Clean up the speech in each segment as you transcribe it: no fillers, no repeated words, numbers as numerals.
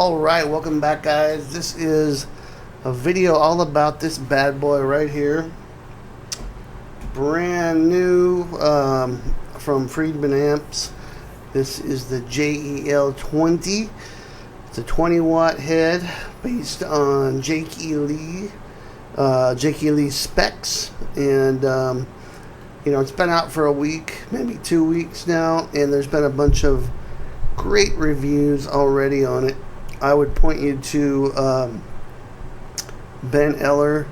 Alright, welcome back, guys. This is a video all about this bad boy right here. Brand new from Friedman amps. This is the JEL 20. It's a 20-watt head based on Jake E. Lee specs. And it's been out for a week, maybe 2 weeks now, and there's been a bunch of great reviews already on it. I would point you to Ben Eller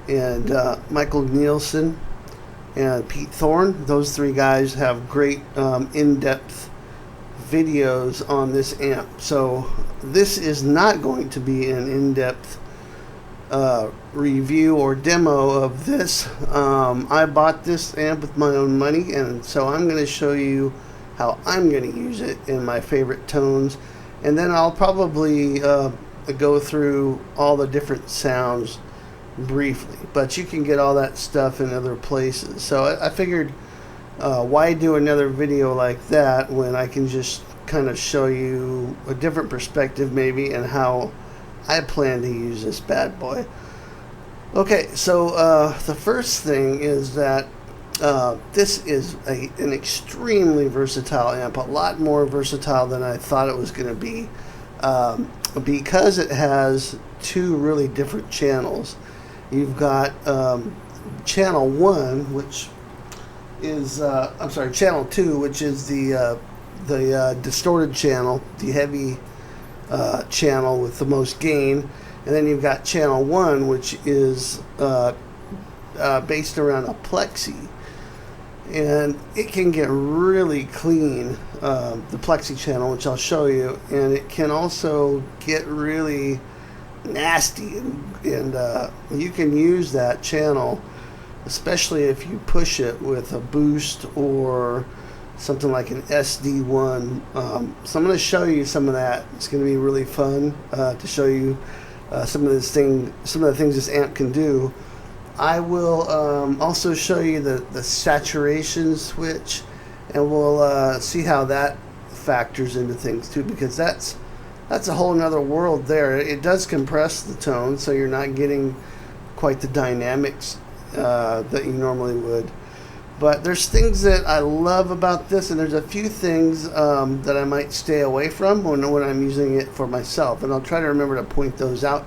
and Michael Nielsen and Pete Thorne. Those three guys have great in-depth videos on this amp. So this is not going to be an in-depth review or demo of this. I bought this amp with my own money, and so I'm going to show you how I'm going to use it in my favorite tones, and then I'll probably go through all the different sounds briefly, but you can get all that stuff in other places. So I figured, why do another video like that when I can just kind of show you a different perspective maybe and how I plan to use this bad boy. Okay, so the first thing is that this is an extremely versatile amp, a lot more versatile than I thought it was going to be, because it has two really different channels. You've got channel 1, which is, channel 2, which is the distorted channel, the heavy channel with the most gain, and then you've got channel 1, which is based around a Plexi. And it can get really clean, the Plexi channel, which I'll show you, and it can also get really nasty, and you can use that channel, especially if you push it with a boost or something like an SD1. So I'm going to show you some of that. It's going to be really fun to show you some of the things this amp can do. I will also show you the saturation switch, and we'll see how that factors into things too, because that's a whole nother world there. It does compress the tone, so you're not getting quite the dynamics that you normally would. But there's things that I love about this, and there's a few things that I might stay away from when I'm using it for myself, and I'll try to remember to point those out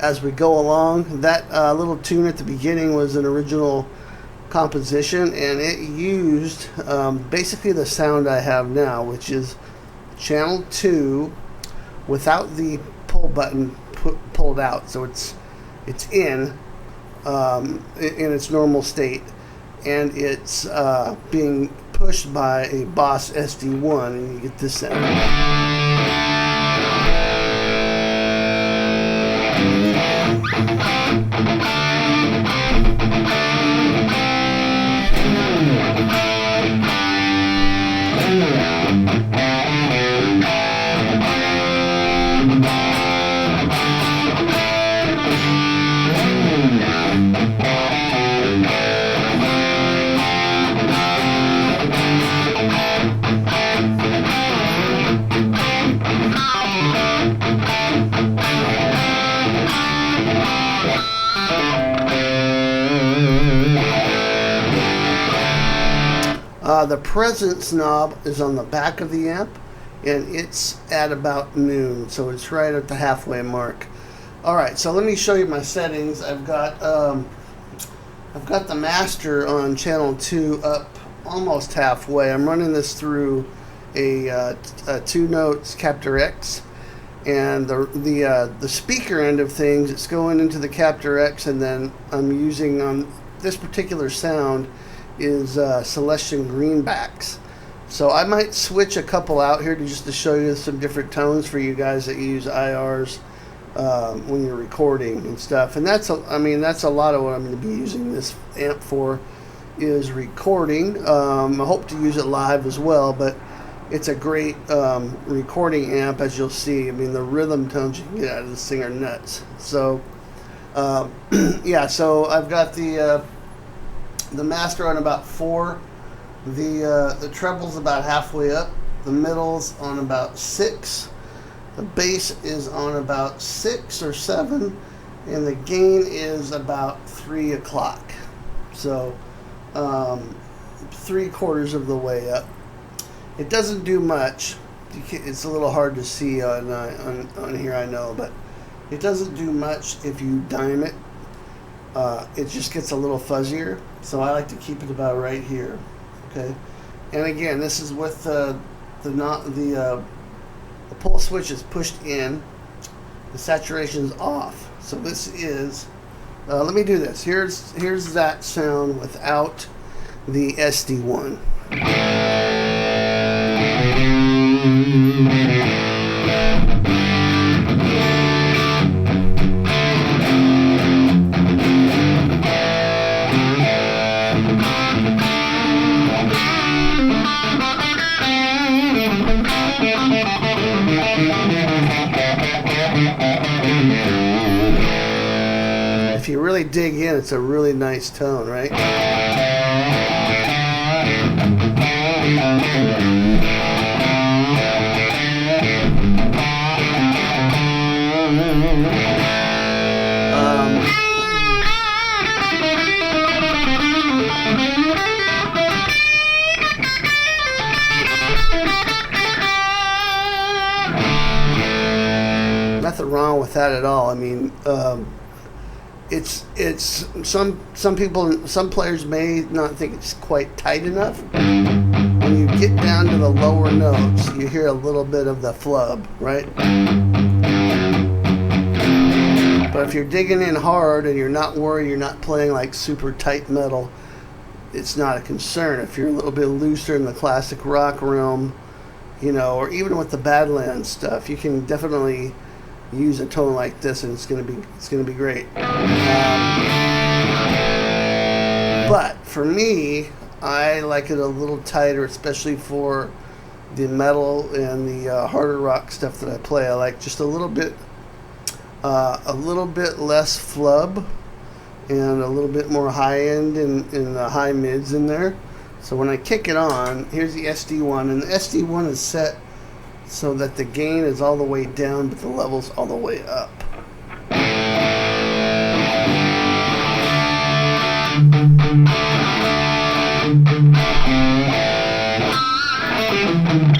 as we go along. That little tune at the beginning was an original composition, and it used basically the sound I have now, which is channel 2 without the pull button pulled out, so it's in its normal state, and it's being pushed by a Boss SD1, and you get this sound. The presence knob is on the back of the amp, and it's at about noon, so it's right at the halfway mark. Alright, so let me show you my settings. I've got the master on channel 2 up almost halfway. I'm running this through a 2 notes Captor X, and the speaker end of things, it's going into the Captor X, and then I'm using on this particular sound is Celestian greenbacks. So I might switch a couple out here just to show you some different tones for you guys that use IRs when you're recording and stuff. And that's a lot of what I'm going to be using this amp for, is recording. I hope to use it live as well, but it's a great recording amp, as you'll see. I mean, the rhythm tones you can get out of this thing are nuts. So yeah, so I've got the master on about 4, the treble's about halfway up, the middle's on about 6, The bass is on about 6 or 7, and the gain is about 3 o'clock. So 3/4 of the way up. It doesn't do much. It's a little hard to see on here, I know, but it doesn't do much if you dime it. It just gets a little fuzzier, so I like to keep it about right here. Okay, and again, this is with the pull switch is pushed in, the saturation is off. So this is. Let me do this. Here's that sound without the SD1. If you really dig in, it's a really nice tone, right? Nothing wrong with that at all. I mean, it's some people, some players may not think it's quite tight enough. When you get down to the lower notes, you hear a little bit of the flub, right? But if you're digging in hard and you're not worried, you're not playing like super tight metal, it's not a concern. If you're a little bit looser in the classic rock realm, you know, or even with the Badlands stuff, you can definitely use a tone like this, and it's gonna be great. But for me, I like it a little tighter, especially for the metal and the harder rock stuff that I play. I like just a little bit less flub and a little bit more high end and the high mids in there. So when I kick it on, here's the SD1, and the SD1 is set so that the gain is all the way down, but the level's all the way up.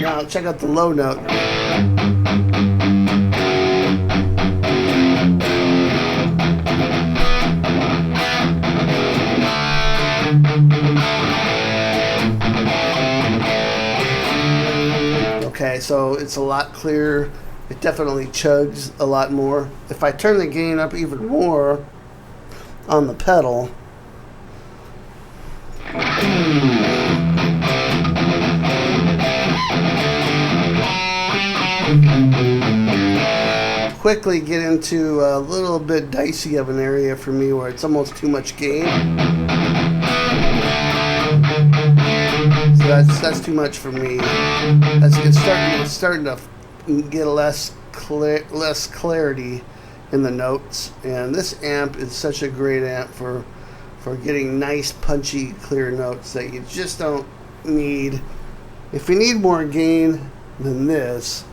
Now check out the low note. Okay, so it's a lot clearer. It definitely chugs a lot more. If I turn the gain up even more on the pedal, quickly get into a little bit dicey of an area for me where it's almost too much gain. So that's too much for me. It's starting to get less clarity in the notes, and this amp is such a great amp for getting nice, punchy, clear notes that you just don't need. If you need more gain than this,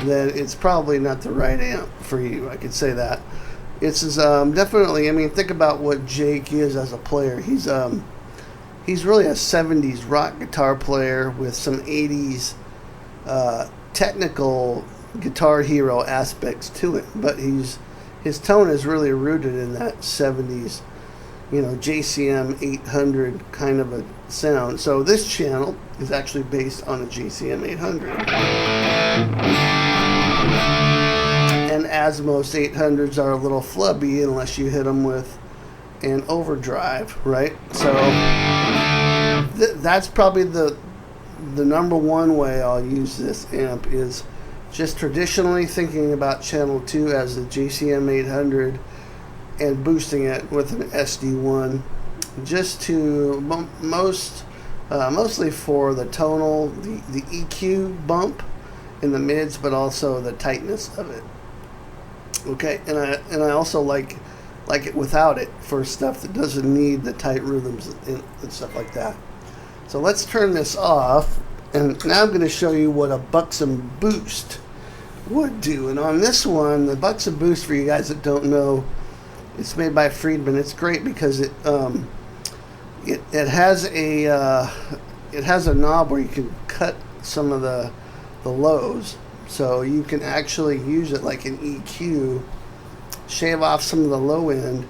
then it's probably not the right amp for you. I could say that. It's definitely. I mean, think about what Jake is as a player. He's really a 70s rock guitar player with some 80s technical Guitar Hero aspects to it. But his tone is really rooted in that 70s, you know, JCM 800 kind of a sound. So this channel is actually based on a JCM 800. And as most 800s are a little flubby unless you hit them with an overdrive, right? So that's probably the number one way I'll use this amp is just traditionally thinking about channel 2 as the JCM 800 and boosting it with an SD1 just to mostly for the tonal, the EQ bump in the mids, but also the tightness of it. Okay, and I also like it without it for stuff that doesn't need the tight rhythms and stuff like that. So let's turn this off, And now I'm going to show you what a Buxom Boost would do. And on this one, the Buxom Boost, for you guys that don't know, it's made by Friedman. It's great because it has a knob where you can cut some of the lows, so you can actually use it like an EQ, shave off some of the low end,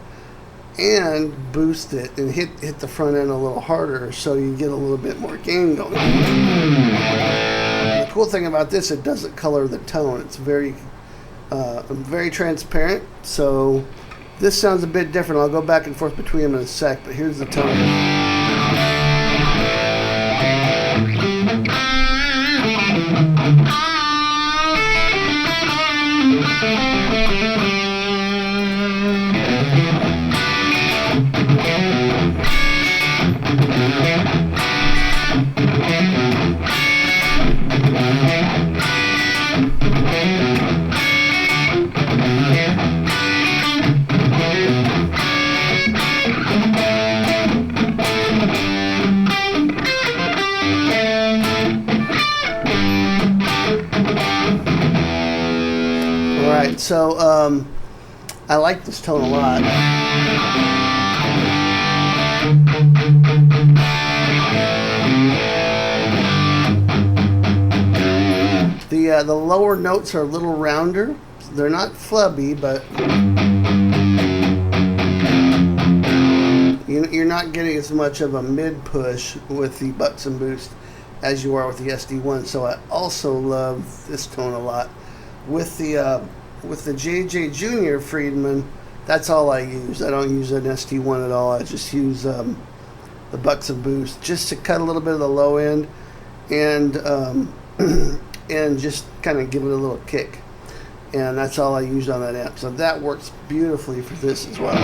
and boost it and hit the front end a little harder, so you get a little bit more gain going. The cool thing about this, it doesn't color the tone. It's very transparent. So this sounds a bit different. I'll go back and forth between them in a sec, but here's the tone. Alright, so I like this tone a lot. The lower notes are a little rounder. They're not flubby, but you're not getting as much of a mid push with the Buxom Boost as you are with the SD1. So I also love this tone a lot. With the JJ Junior Friedman, that's all I use. I don't use an SD1 at all. I just use the Buxom Boost just to cut a little bit of the low end and and just kind of give it a little kick. And that's all I use on that amp. So that works beautifully for this as well.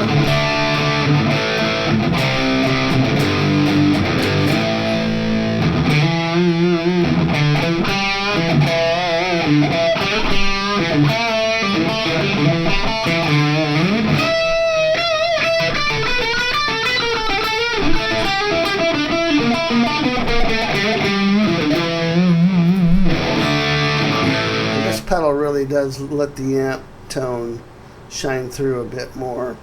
This pedal really does let the amp tone shine through a bit more.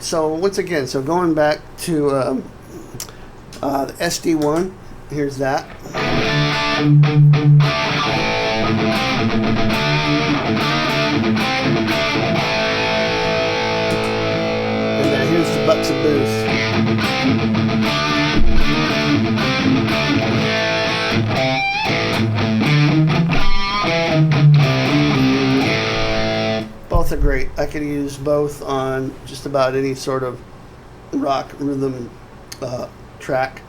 So once again, so going back to the SD1, here's that. And then here's the Buxom Boost. Both are great. I could use both on just about any sort of rock rhythm track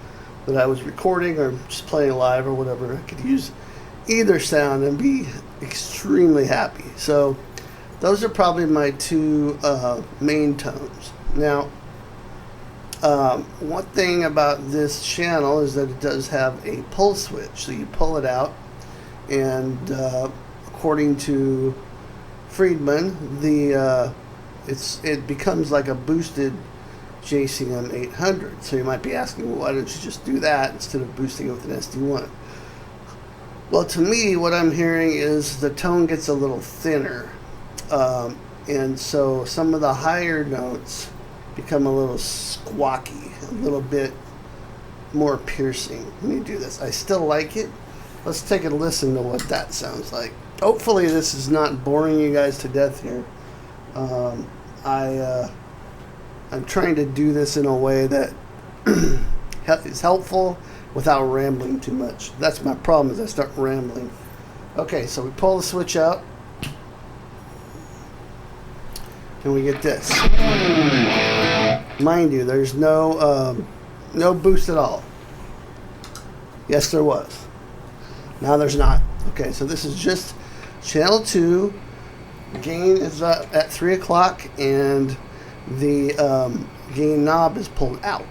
that I was recording or just playing live or whatever. I could use either sound and be extremely happy. So those are probably my two main tones. Now, one thing about this channel is that it does have a pull switch. So you pull it out, and according to Friedman, it becomes like a boosted JCM 800. So you might be asking, well, why don't you just do that instead of boosting it with an SD1? Well, to me, what I'm hearing is the tone gets a little thinner, and so some of the higher notes become a little squawky, a little bit more piercing when you do this. I still like it. Let's take a listen to what that sounds like. Hopefully this is not boring you guys to death here. I'm trying to do this in a way that is helpful without rambling too much. That's my problem, is I start rambling. Okay, so we pull the switch out, and we get this. Mind you, there's no boost at all. Yes, there was. Now there's not. Okay, so this is just channel 2. Gain is at 3 o'clock, and the gain knob is pulled out.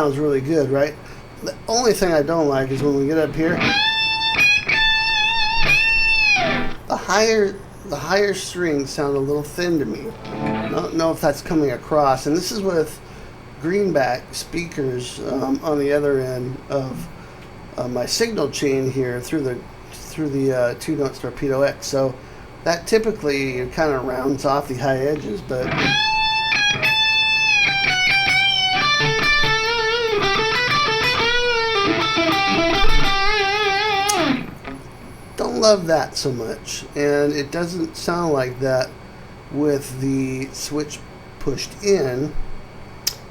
sounds really good, right? The only thing I don't like is when we get up here, the higher strings sound a little thin to me. I don't know if that's coming across, and this is with greenback speakers on the other end of my signal chain here through the 2-note Torpedo X. So that typically kind of rounds off the high edges, but don't love that so much, and it doesn't sound like that with the switch pushed in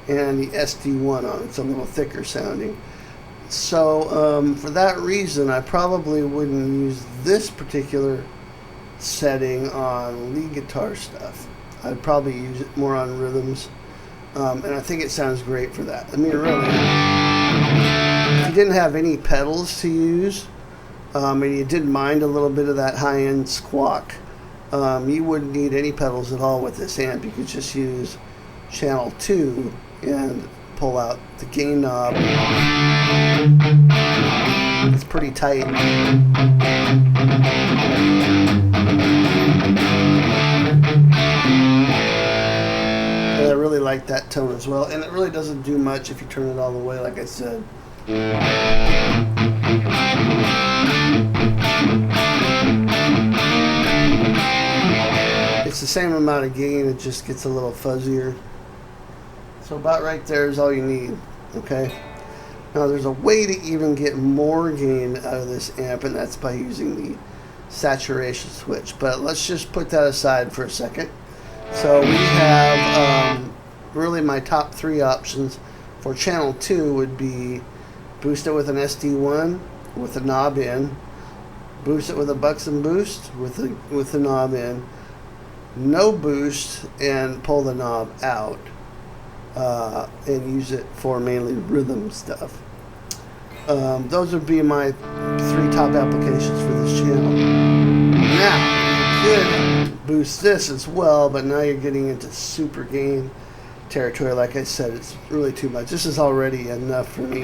and the SD1 on. It's a little thicker sounding. So for that reason, I probably wouldn't use this particular setting on lead guitar stuff. I'd probably use it more on rhythms, and I think it sounds great for that. I mean, really, if you didn't have any pedals to use, and you didn't mind a little bit of that high-end squawk, you wouldn't need any pedals at all with this amp. You could just use channel 2 and pull out the gain knob. It's pretty tight. And I really like that tone as well. And it really doesn't do much if you turn it all the way, like I said. It's the same amount of gain, it just gets a little fuzzier. So about right there is all you need, okay? Now there's a way to even get more gain out of this amp, and that's by using the saturation switch. But let's just put that aside for a second. So we have really my top 3 options for channel 2 would be boost it with an SD1 with the knob in, boost it with a Buxom boost with the knob in, no boost and pull the knob out, and use it for mainly rhythm stuff. Those would be my 3 top applications for this channel. Now, you could boost this as well, but now you're getting into super gain territory. Like I said, it's really too much. This is already enough for me.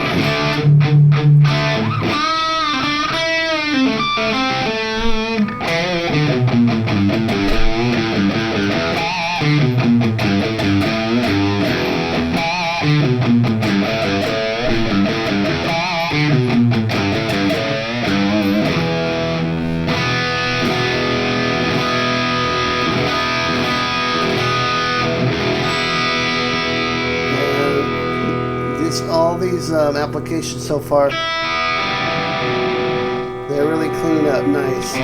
All these applications so far, they really clean up nice.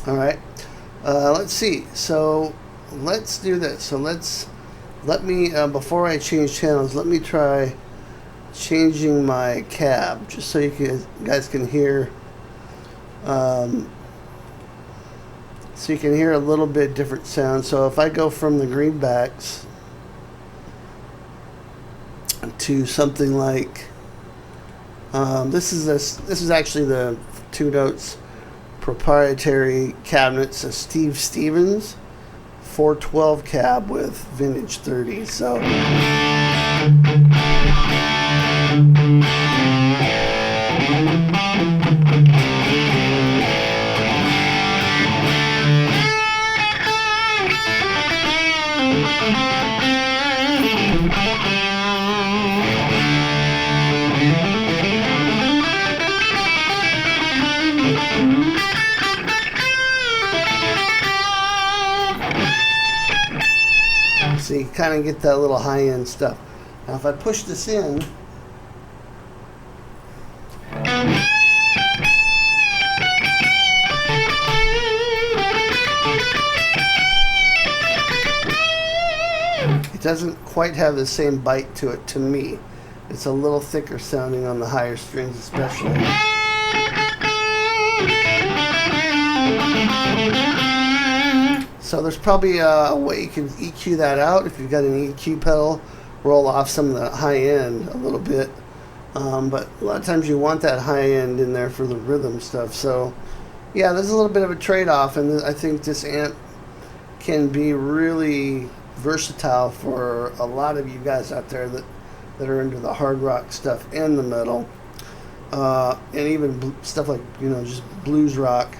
All right, let's see. So let's do this. So let me before I change channels, let me try changing my cab just so you guys can hear, so you can hear a little bit different sound. So if I go from the greenbacks to something like this is actually the 2-Notes proprietary cabinets, a Steve Stevens 412 cab with vintage 30s. So so you kind of get that little high-end stuff. Now if I push this in, it doesn't quite have the same bite to it to me. It's a little thicker sounding on the higher strings especially. So there's probably a way you can EQ that out. If you've got an EQ pedal, roll off some of the high end a little bit, But a lot of times you want that high end in there for the rhythm stuff. So yeah, there's a little bit of a trade-off, and I think this amp can be really versatile for a lot of you guys out there that are into the hard rock stuff and the metal, and even stuff like, you know, just blues rock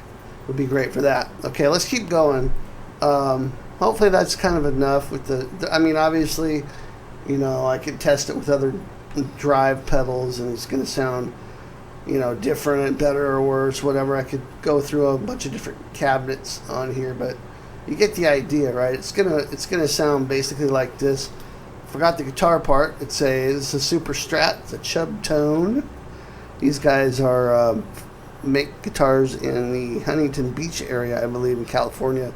would be great for that. Okay, let's keep going. Hopefully that's kind of enough with the I mean, obviously, you know, I could test it with other drive pedals and it's going to sound, you know, different, better or worse, whatever. I could go through a bunch of different cabinets on here, but you get the idea, right? It's gonna sound basically like this. Forgot the guitar part. It's a Super Strat. It's a Chub Tone. These guys are make guitars in the Huntington Beach area, I believe, in California.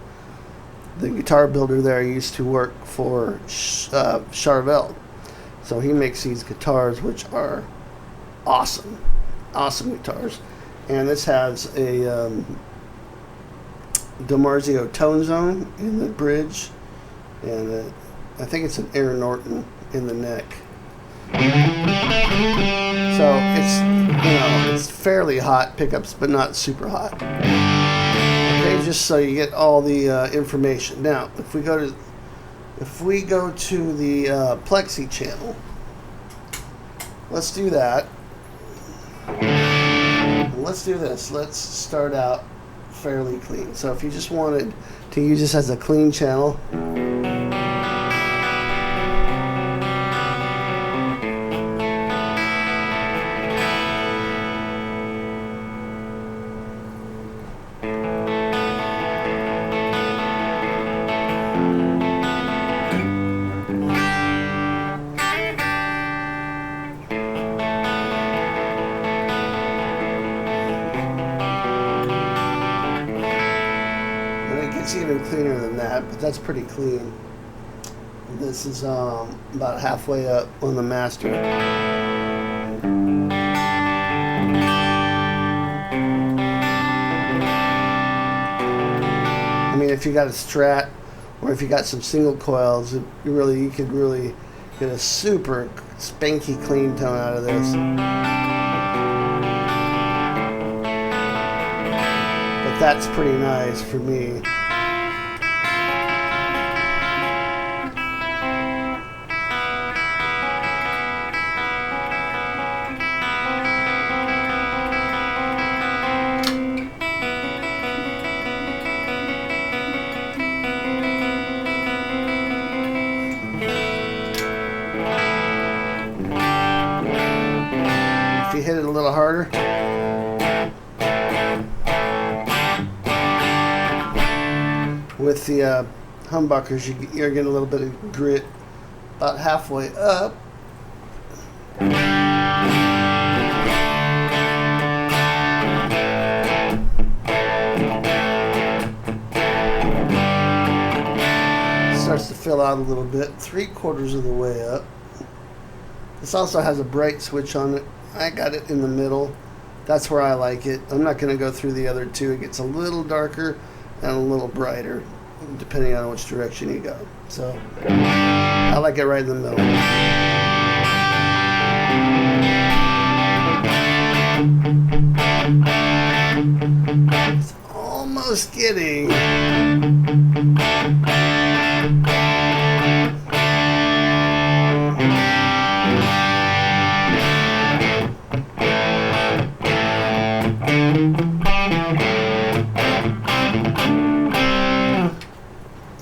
The guitar builder there used to work for Charvel, so he makes these guitars, which are awesome guitars. And this has a DiMarzio tone zone in the bridge, and I think it's an Aaron Norton in the neck. So it's, you know, it's fairly hot pickups, but not super hot. Okay, just so you get all the information. Now, if we go to the Plexi channel, let's do that. Let's do this. Let's start out fairly clean. So if you just wanted to use this as a clean channel, it's even cleaner than that, but that's pretty clean. This is about halfway up on the master. I mean, if you got a Strat or if you got some single coils, you could really get a super spanky clean tone out of this. But that's pretty nice for me. If you hit it a little harder, with the humbuckers, you're getting a little bit of grit about halfway up. Starts to fill out a little bit, 3/4 of the way up. This also has a bright switch on it. I got it in the middle. That's where I like it. I'm not going to go through the other two. It gets a little darker and a little brighter, depending on which direction you go. So I like it right in the middle. It's almost getting...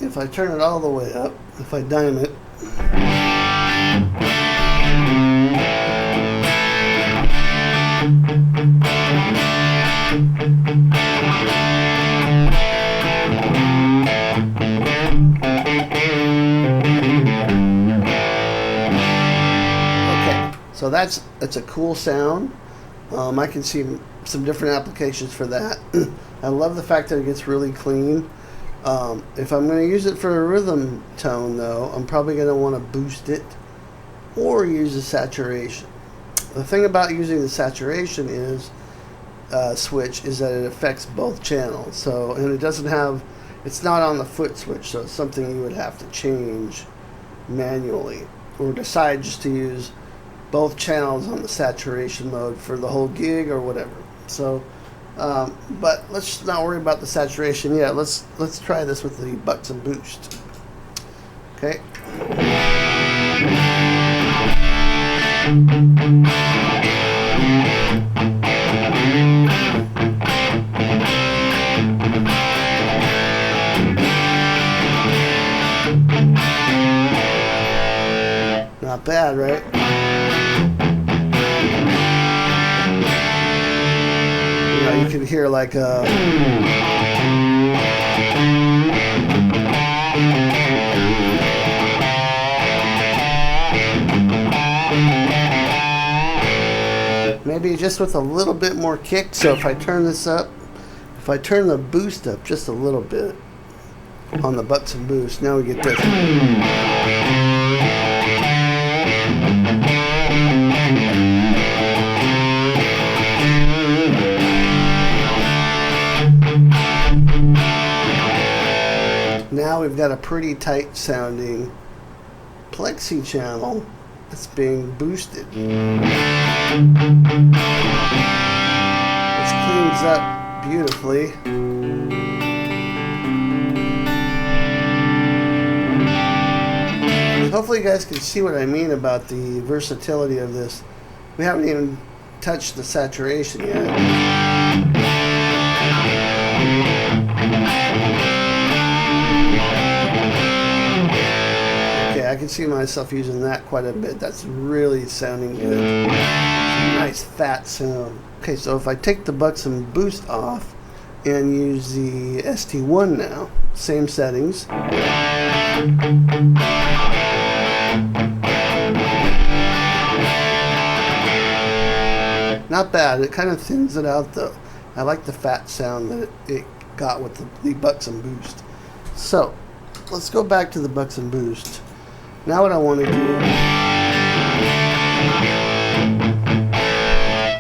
If I turn it all the way up, if I dime it, okay, so that's a cool sound. I can see some different applications for that. I love the fact that it gets really clean. If I'm going to use it for a rhythm tone, though, I'm probably going to want to boost it or use a saturation. The thing about using the saturation is switch is that it affects both channels. So, and it doesn't have, it's not on the foot switch, so it's something you would have to change manually or decide just to use both channels on the saturation mode for the whole gig or whatever. So, but let's not worry about the saturation yet. Let's try this with the bucks and boost. Okay. Not bad, right? You know, you can hear like a maybe just with a little bit more kick. So if I turn this up, if I turn the boost up just a little bit on the bucks and boost, now we get this. Now we've got a pretty tight sounding Plexi channel that's being boosted. Which cleans up beautifully. Hopefully you guys can see what I mean about the versatility of this. We haven't even touched the saturation yet. I can see myself using that quite a bit. That's really sounding good. Nice fat sound. Okay, so if I take the bucks and boost off and use the ST1 now, same settings. Not bad. It kind of thins it out though. I like the fat sound that it got with the bucks and boost. So let's go back to the bucks and boost. Now what I want to do,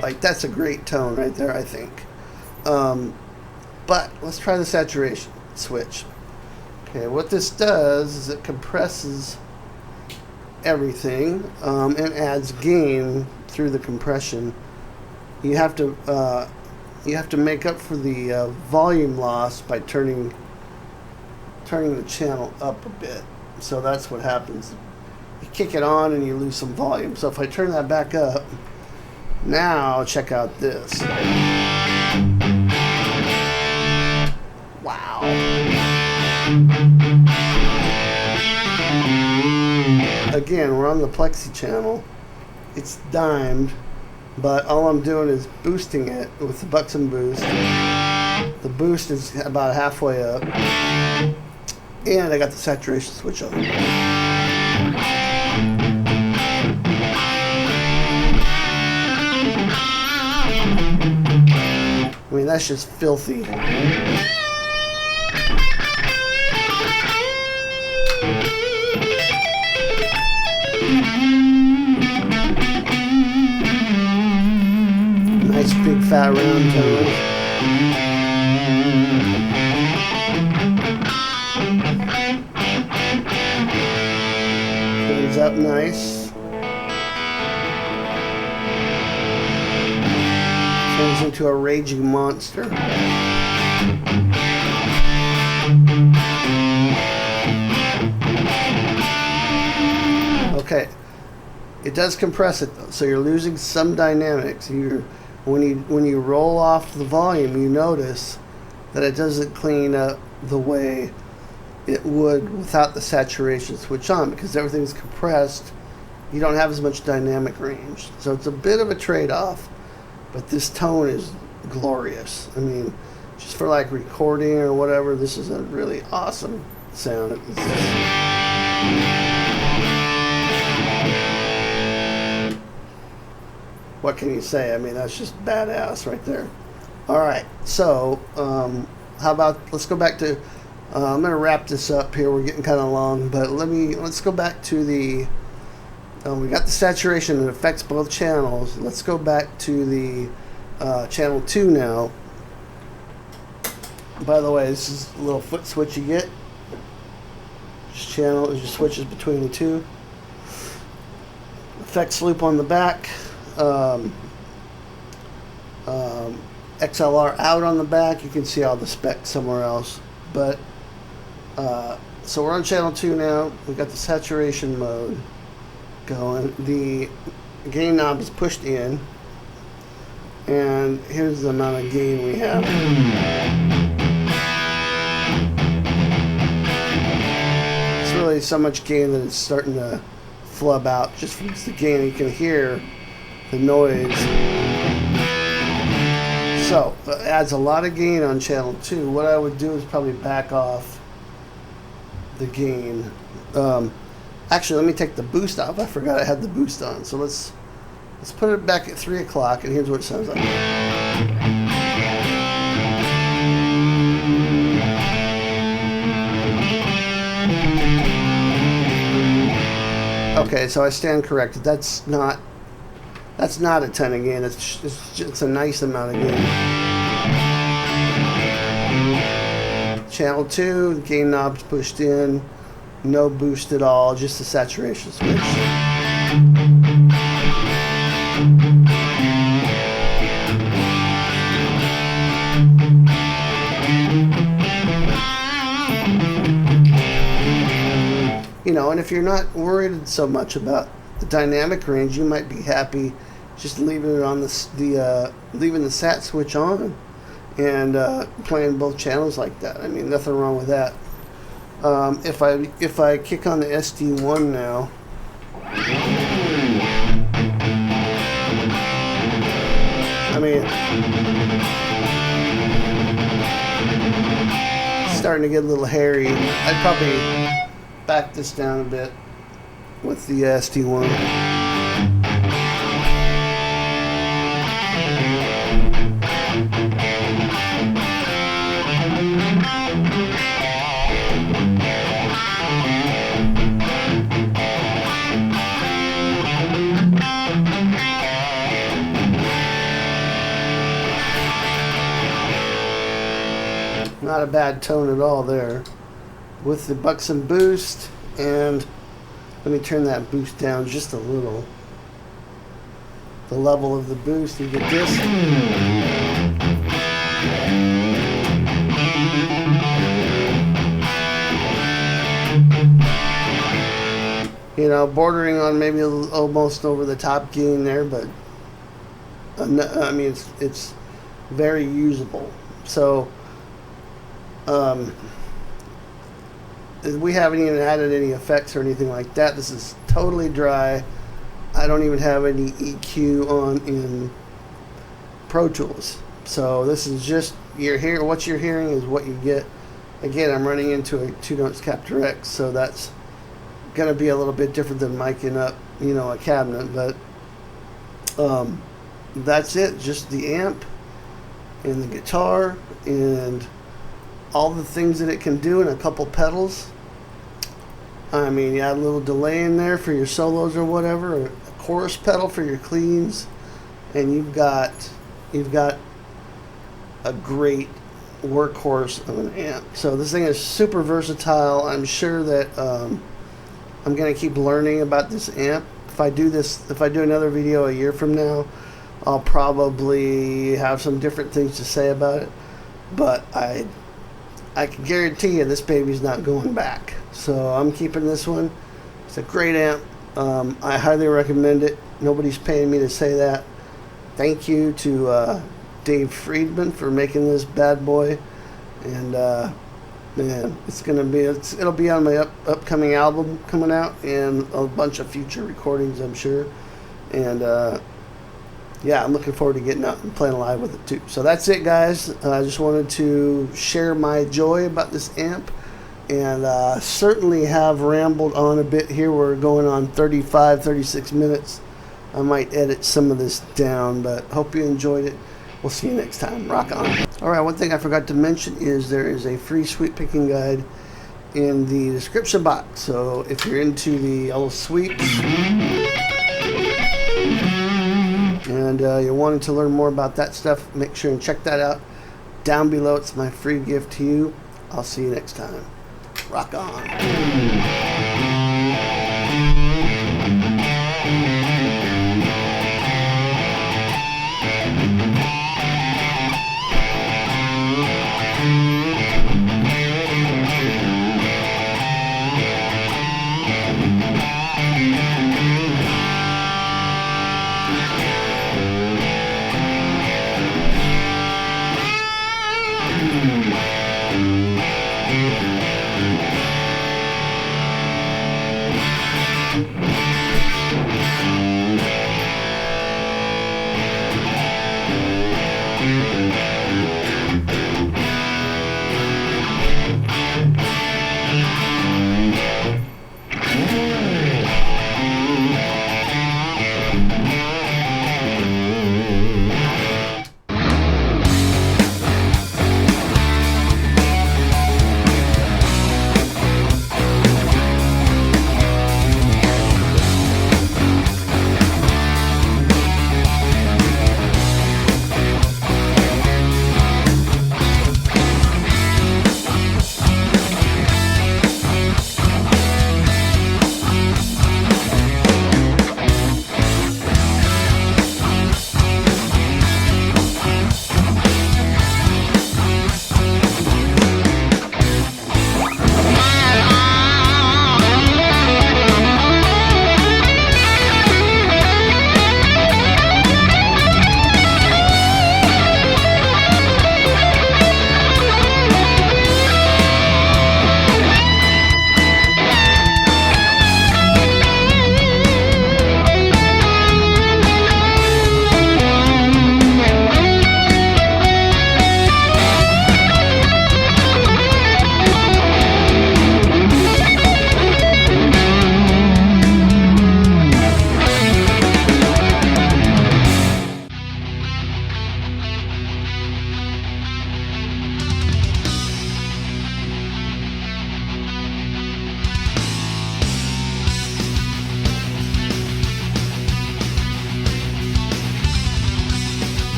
like that's a great tone right there, I think. But let's try the saturation switch. Okay, what this does is it compresses everything and adds gain through the compression. You have to make up for the volume loss by turning the channel up a bit. So that's what happens. You kick it on and you lose some volume. So if I turn that back up, now check out this. Wow. Again, we're on the Plexi channel. It's dimed, but all I'm doing is boosting it with the bucks and boost. The boost is about halfway up. And I got the saturation switch on. I mean, that's just filthy. Nice big fat round tone. Up nice. Turns into a raging monster. Okay, it does compress it though, so you're losing some dynamics. When you roll off the volume, you notice that it doesn't clean up the way it would without the saturation switch on, because everything's compressed. You don't have as much dynamic range, so it's a bit of a trade-off, but this tone is glorious. I mean, just for like recording or whatever, this is a really awesome sound. What can you say? I mean, that's just badass right there. All right, so how about let's go back to I'm going to wrap this up here. We're getting kind of long, but let's go back to the we got the saturation that affects both channels. Let's go back to the channel 2 now. By the way, this is a little foot switch you get. This channel is just switches between the two. effects loop on the back, XLR out on the back. You can see all the specs somewhere else, but so we're on channel 2 now. We got the saturation mode going. The gain knob is pushed in, and here's the amount of gain we have. It's really so much gain that it's starting to flub out just from the gain. You can hear the noise. So it adds a lot of gain on channel 2. What I would do is probably back off the gain. Actually, let me take the boost off. I forgot I had the boost on. So let's put it back at 3 o'clock, and here's what it sounds like. Okay, so I stand corrected. That's not a ton of gain. It's a nice amount of gain. Channel 2, the gain knob's pushed in, no boost at all, just the saturation switch. You know, and if you're not worried so much about the dynamic range, you might be happy just leaving it on leaving the sat switch on and playing both channels like that. I mean, nothing wrong with that. If I kick on the SD1 now, I mean, it's starting to get a little hairy. I'd probably back this down a bit with the SD1. Not a bad tone at all there. With the Buxom boost, and let me turn that boost down just a little. The level of the boost, you get this. You know, bordering on maybe almost over the top gain there, but I mean, it's very usable. So we haven't even added any effects or anything like that. This is totally dry. I don't even have any EQ on in Pro Tools. So this is just what you're hearing is what you get. Again, I'm running into a 2-notes Captor X, so that's gonna be a little bit different than miking up, you know, a cabinet, but that's it. Just the amp and the guitar and all the things that it can do, and a couple pedals. I mean, you add a little delay in there for your solos or whatever, or a chorus pedal for your cleans, and you've got a great workhorse of an amp. So this thing is super versatile. I'm sure that I'm gonna keep learning about this amp. If I do another video a year from now, I'll probably have some different things to say about it, but I can guarantee you this baby's not going back. So I'm keeping this one. It's a great amp. I highly recommend it. Nobody's paying me to say that. Thank you to Dave Friedman for making this bad boy. And man, it'll be on my upcoming album coming out, and a bunch of future recordings, I'm sure. And yeah, I'm looking forward to getting out and playing live with it too. So that's it, guys. I just wanted to share my joy about this amp, and certainly have rambled on a bit here. We're going on 36 minutes. I might edit some of this down, but hope you enjoyed it. We'll see you next time. Rock on. All right, one thing I forgot to mention is there is a free sweep picking guide in the description box. So if you're into the old sweeps and you're wanting to learn more about that stuff, make sure and check that out down below. It's my free gift to you. I'll see you next time. Rock on.